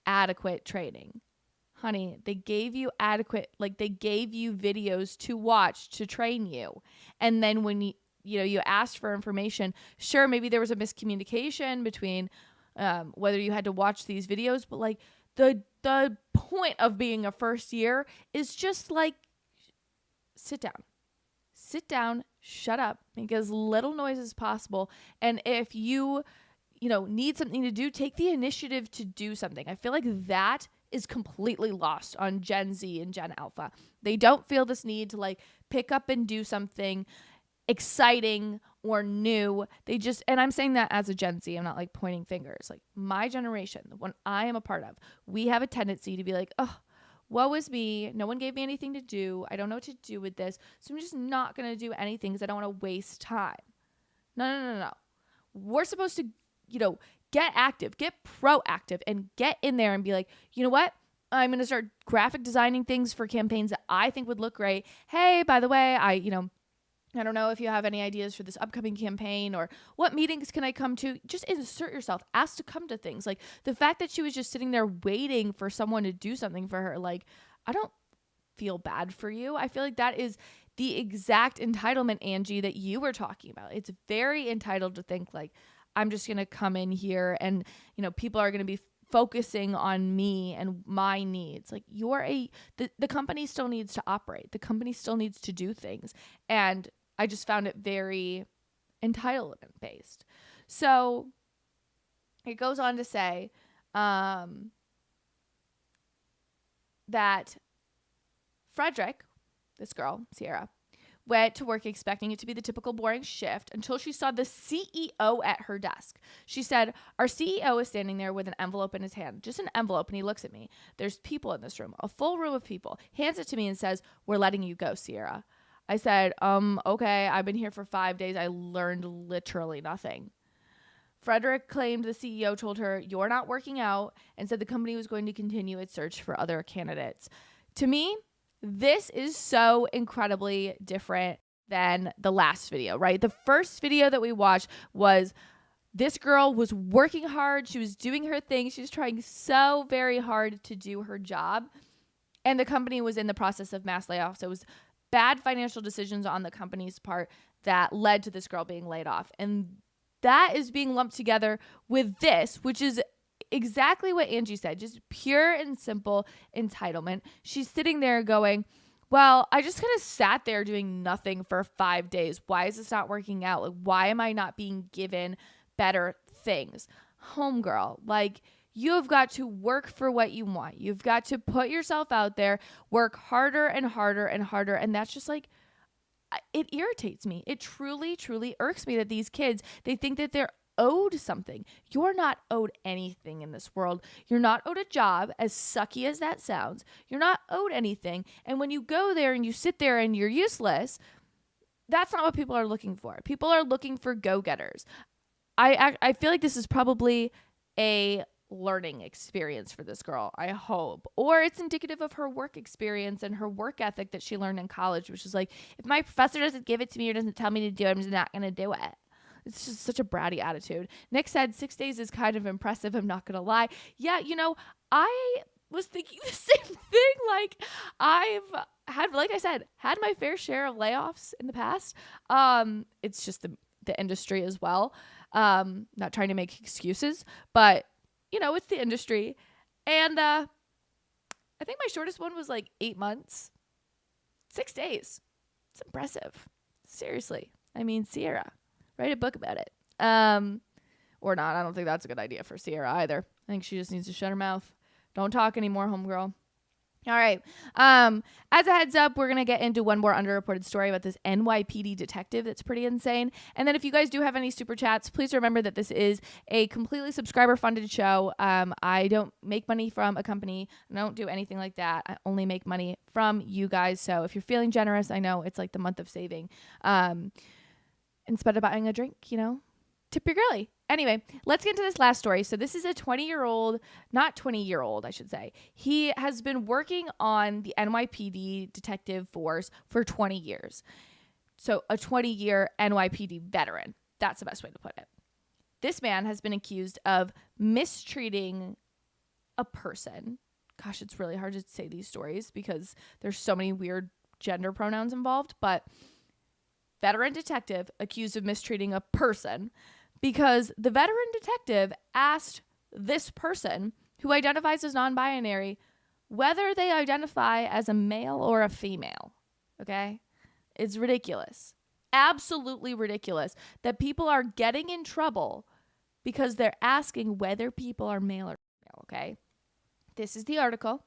adequate training. Honey, they gave you they gave you videos to watch to train you. And then when you asked for information, sure, maybe there was a miscommunication between whether you had to watch these videos, but like the point of being a first year is just like, sit down, shut up, make as little noise as possible. And if you need something to do, take the initiative to do something. I feel like that is completely lost on Gen Z and Gen Alpha. They don't feel this need to like pick up and do something exciting or new. They just, and I'm saying that as a Gen Z, I'm not like pointing fingers. Like my generation, the one I am a part of, we have a tendency to be like, oh, woe is me. No one gave me anything to do. I don't know what to do with this. So I'm just not going to do anything because I don't want to waste time. No. We're supposed to, get active, get proactive, and get in there and be like, you know what? I'm going to start graphic designing things for campaigns that I think would look great. Hey, by the way, I don't know if you have any ideas for this upcoming campaign or what meetings can I come to? Just insert yourself. Ask to come to things. Like the fact that she was just sitting there waiting for someone to do something for her. Like, I don't feel bad for you. I feel like that is the exact entitlement, Angie, that you were talking about. It's very entitled to think like, I'm just going to come in here and, people are going to be focusing on me and my needs. Like the company still needs to operate. The company still needs to do things. And I just found it very entitlement based. So it goes on to say that Frederick, this girl, Sierra, went to work expecting it to be the typical boring shift until she saw the CEO at her desk. She said, our CEO is standing there with an envelope in his hand, just an envelope, and he looks at me. There's people in this room, a full room of people, hands it to me and says, we're letting you go, Sierra. I said, okay, I've been here for 5 days. I learned literally nothing. Frederick claimed the CEO told her, you're not working out, and said the company was going to continue its search for other candidates. To me, this is so incredibly different than the last video, right? The first video that we watched was this girl was working hard. She was doing her thing. She was trying so very hard to do her job. And the company was in the process of mass layoffs. So it was bad financial decisions on the company's part that led to this girl being laid off. And that is being lumped together with this, which is exactly what Angie said, just pure and simple entitlement. She's sitting there going, well, I just kind of sat there doing nothing for 5 days. Why is this not working out? Like, why am I not being given better things? Homegirl, like, you have got to work for what you want. You've got to put yourself out there, work harder and harder and harder. And that's just like, it irritates me. It truly, truly irks me that these kids, they think that they're owed something. You're not owed anything in this world. You're not owed a job, as sucky as that sounds. You're not owed anything. And when you go there and you sit there and you're useless, that's not what people are looking for. People are looking for go-getters. I feel like this is probably a learning experience for this girl, I hope. Or it's indicative of her work experience and her work ethic that she learned in college, which is like, if my professor doesn't give it to me or doesn't tell me to do it, I'm just not going to do it. It's just such a bratty attitude. Nick said 6 days is kind of impressive. I'm not going to lie. Yeah, I was thinking the same thing. Like, I've had, like I said, had my fair share of layoffs in the past. It's just the industry as well. Not trying to make excuses, but it's the industry. And I think my shortest one was like 8 months, 6 days. It's impressive. Seriously. I mean, Sierra, write a book about it. Or not. I don't think that's a good idea for Sierra either. I think she just needs to shut her mouth. Don't talk anymore, homegirl. All right. As a heads up, we're going to get into one more underreported story about this NYPD detective that's pretty insane. And then if you guys do have any super chats, please remember that this is a completely subscriber funded show. I don't make money from a company. I don't do anything like that. I only make money from you guys. So if you're feeling generous, I know it's like the month of saving. Instead of buying a drink, tip your girly. Anyway, let's get into this last story. So this is a 20-year-old, not 20-year-old, I should say. He has been working on the NYPD detective force for 20 years. So a 20-year NYPD veteran. That's the best way to put it. This man has been accused of mistreating a person. Gosh, it's really hard to say these stories because there's so many weird gender pronouns involved. But veteran detective accused of mistreating a person because the veteran detective asked this person, who identifies as non-binary, whether they identify as a male or a female. Okay? It's ridiculous. Absolutely ridiculous that people are getting in trouble because they're asking whether people are male or female. Okay? This is the article.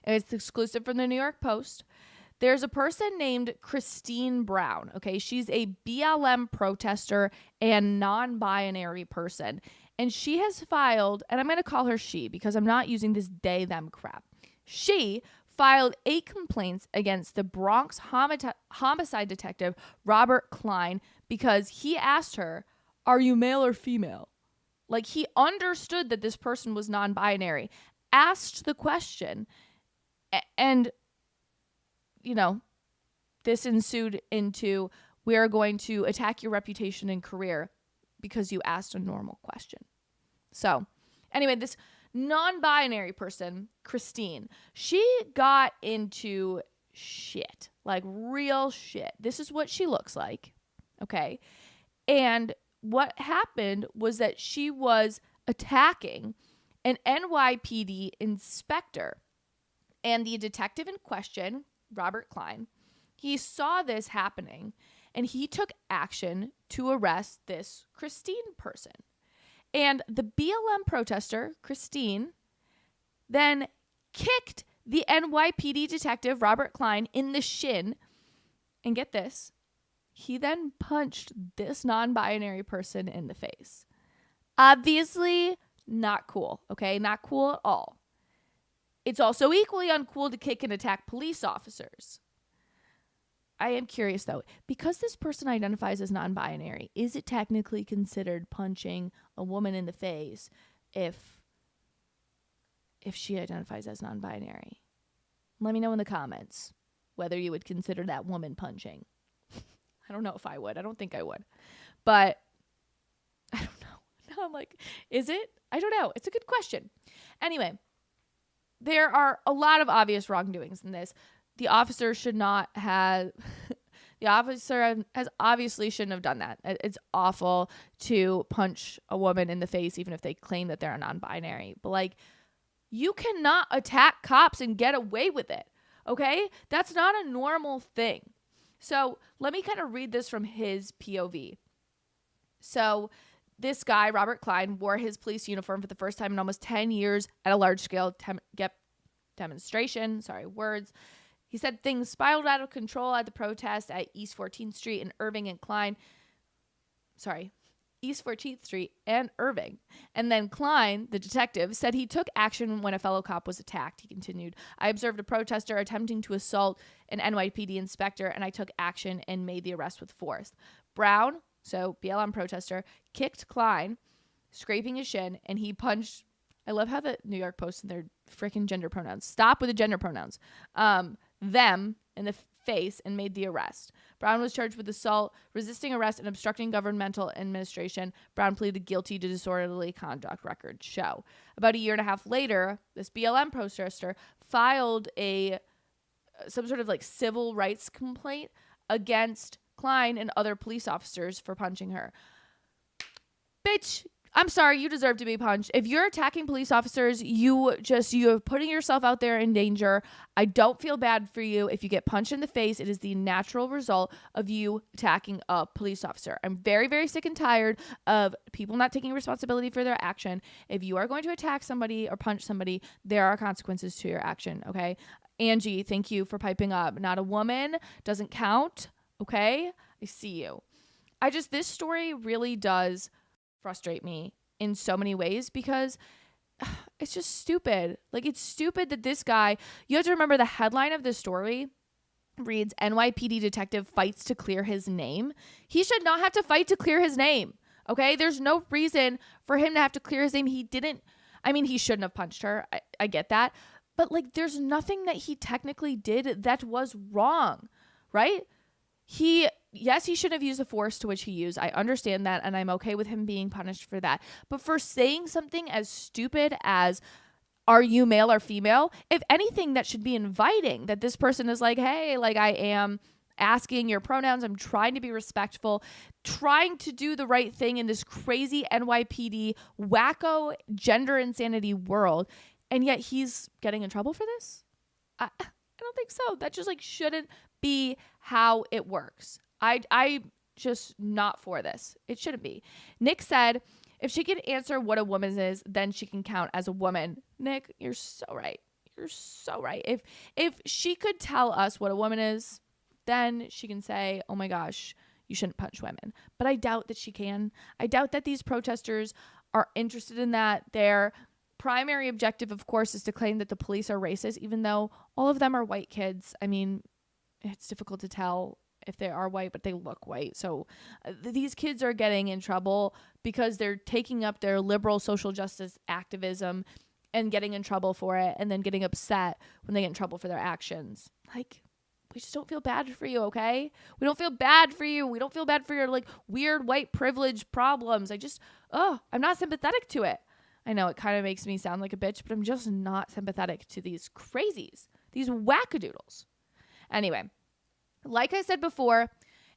It's exclusive from the New York Post. There's a person named Christine Brown, okay? She's a BLM protester and non-binary person. And she has filed, and I'm going to call her she because I'm not using this they, them crap. She filed 8 complaints against the Bronx homicide detective, Robert Klein, because he asked her, are you male or female? Like, he understood that this person was non-binary, asked the question, and this ensued into, we are going to attack your reputation and career because you asked a normal question. So anyway, this non-binary person, Christine, she got into shit, like real shit. This is what she looks like. Okay. And what happened was that she was attacking an NYPD inspector, and the detective in question, Robert Klein, he saw this happening and he took action to arrest this Christine person. And the BLM protester, Christine, then kicked the NYPD detective, Robert Klein, in the shin. And get this, he then punched this non-binary person in the face. Obviously, not cool, okay? Not cool at all. It's also equally uncool to kick and attack police officers. I am curious, though, because this person identifies as non-binary, is it technically considered punching a woman in the face if she identifies as non-binary? Let me know in the comments whether you would consider that woman punching. I don't know if I would. I don't think I would. But I don't know. Now I'm like, is it? I don't know. It's a good question. Anyway, there are a lot of obvious wrongdoings in this. The officer should not have, the officer has obviously shouldn't have done that. It's awful to punch a woman in the face, even if they claim that they're a non-binary. But like, you cannot attack cops and get away with it. Okay? That's not a normal thing. So let me kind of read this from his POV. So this guy, Robert Klein, wore his police uniform for the first time in almost 10 years at a large-scale demonstration. He said things spiraled out of control at the protest at East 14th Street and Irving and Klein. East 14th Street and Irving. And then Klein, the detective, said he took action when a fellow cop was attacked. He continued, I observed a protester attempting to assault an NYPD inspector, and I took action and made the arrest with force. Brown, so BLM protester, kicked Klein, scraping his shin, and he punched. I love how the New York Post and their freaking gender pronouns. Stop with the gender pronouns. Them in the face and made the arrest. Brown was charged with assault, resisting arrest, and obstructing governmental administration. Brown pleaded guilty to disorderly conduct, records show. About a year and a half later, this BLM protester filed some sort of like civil rights complaint against Klein and other police officers for punching her. Bitch, I'm sorry, you deserve to be punched. If you're attacking police officers, you're putting yourself out there in danger. I don't feel bad for you. If you get punched in the face, it is the natural result of you attacking a police officer. I'm very, very sick and tired of people not taking responsibility for their action. If you are going to attack somebody or punch somebody, there are consequences to your action, okay? Angie, thank you for piping up. Not a woman doesn't count, okay? I see you. This story really does frustrate me in so many ways because it's just stupid. Like, it's stupid that this guy, you have to remember the headline of this story reads, NYPD detective fights to clear his name. He should not have to fight to clear his name. Okay. There's no reason for him to have to clear his name. He shouldn't have punched her. I get that. But like, there's nothing that he technically did that was wrong, right? Yes, he shouldn't have used the force to which he used. I understand that, and I'm okay with him being punished for that. But for saying something as stupid as, are you male or female? If anything, that should be inviting, that this person is like, hey, like, I am asking your pronouns. I'm trying to be respectful, trying to do the right thing in this crazy NYPD wacko gender insanity world. And yet he's getting in trouble for this? I don't think so. That just like shouldn't be how it works. I just not for this. It shouldn't be. Nick said, if she can answer what a woman is, then she can count as a woman. Nick, you're so right. You're so right. If she could tell us what a woman is, then she can say, oh my gosh, you shouldn't punch women. But I doubt that she can. I doubt that these protesters are interested in that. Their primary objective, of course, is to claim that the police are racist, even though all of them are white kids. I mean, it's difficult to tell if they are white, but they look white. So these kids are getting in trouble because they're taking up their liberal social justice activism and getting in trouble for it, and then getting upset when they get in trouble for their actions. Like, we just don't feel bad for you, okay? We don't feel bad for you. We don't feel bad for your like weird white privilege problems. I'm not sympathetic to it. I know it kind of makes me sound like a bitch, but I'm just not sympathetic to these crazies, these wackadoodles. Anyway, like I said before,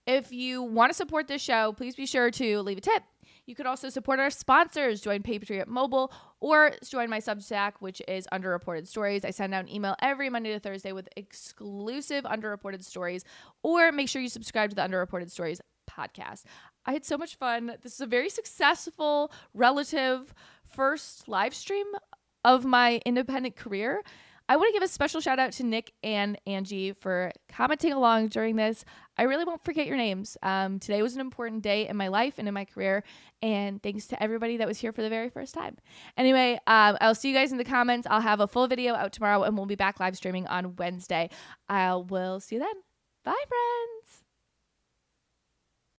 if you want to support this show, please be sure to leave a tip. You could also support our sponsors, join Patriot Mobile, or join my Substack, which is Underreported Stories. I send out an email every Monday to Thursday with exclusive underreported stories, or make sure you subscribe to the Underreported Stories podcast. I had so much fun. This is a very successful relative first live stream of my independent career. I want to give a special shout out to Nick and Angie for commenting along during this. I really won't forget your names. Today was an important day in my life and in my career, and thanks to everybody that was here for the very first time. Anyway, I'll see you guys in the comments. I'll have a full video out tomorrow, and we'll be back live streaming on Wednesday. I will see you then. Bye, friends.